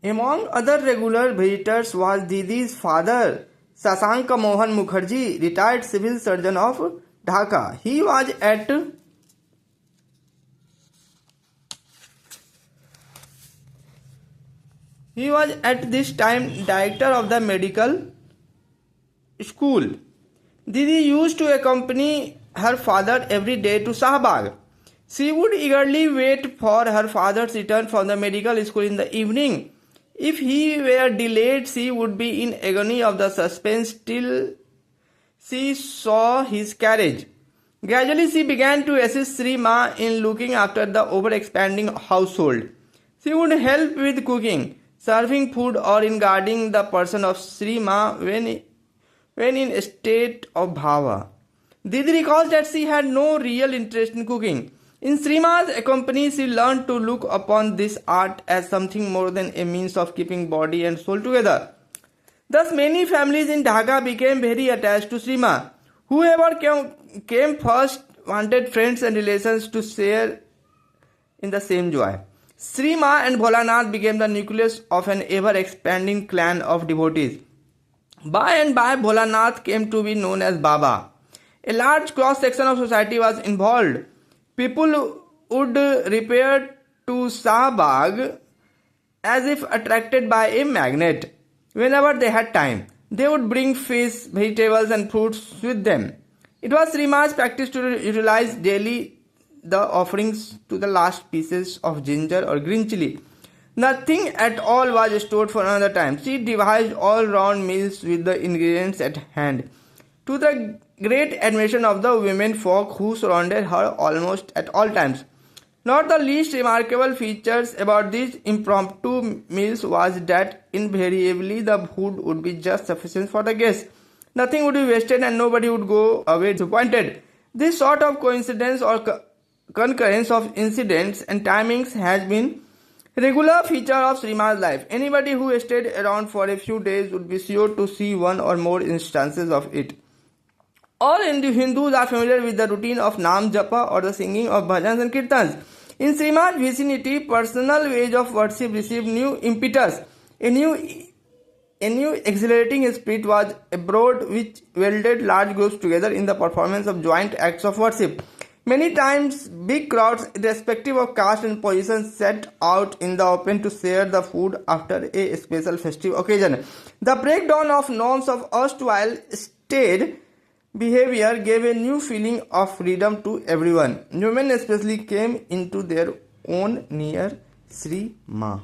Among other regular visitors was Didi's father, Sasanka Mohan Mukherjee, retired civil surgeon of Dhaka. He was at this time director of the medical school. Didi used to accompany her father every day to Shahbag. She would eagerly wait for her father's return from the medical school in the evening. If he were delayed, she would be in agony of the suspense till she saw his carriage. Gradually, she began to assist Sri Ma in looking after the over-expanding household. She would help with cooking, serving food, or in guarding the person of Sri Ma when in a state of bhava. Didi recalls that she had no real interest in cooking. In Sri Ma's company, she learned to look upon this art as something more than a means of keeping body and soul together. Thus, many families in Dhaka became very attached to Sri Ma. Whoever came first wanted friends and relations to share in the same joy. Sri Ma and Bholanath became the nucleus of an ever-expanding clan of devotees. By and by, Bholanath came to be known as Baba. A large cross-section of society was involved. People would repair to Shahbag as if attracted by a magnet. Whenever they had time, they would bring fish, vegetables and fruits with them. It was Sri Ma's practice to utilize daily the offerings to the last pieces of ginger or green chili. Nothing at all was stored for another time. She devised all-round meals with the ingredients at hand, to the great admiration of the women folk who surrounded her almost at all times. Not the least remarkable features about these impromptu meals was that invariably the food would be just sufficient for the guests. Nothing would be wasted and nobody would go away disappointed. This sort of coincidence or concurrence of incidents and timings has been a regular feature of Sri Ma's life. Anybody who stayed around for a few days would be sure to see one or more instances of it. All Hindus are familiar with the routine of Nam Japa or the singing of bhajans and kirtans. In Sri Ma's vicinity, personal ways of worship received new impetus. A new exhilarating spirit was abroad which welded large groups together in the performance of joint acts of worship. Many times, big crowds, irrespective of caste and position, set out in the open to share the food after a special festive occasion. The breakdown of norms of erstwhile staid behavior gave a new feeling of freedom to everyone. Women especially came into their own near Sri Ma.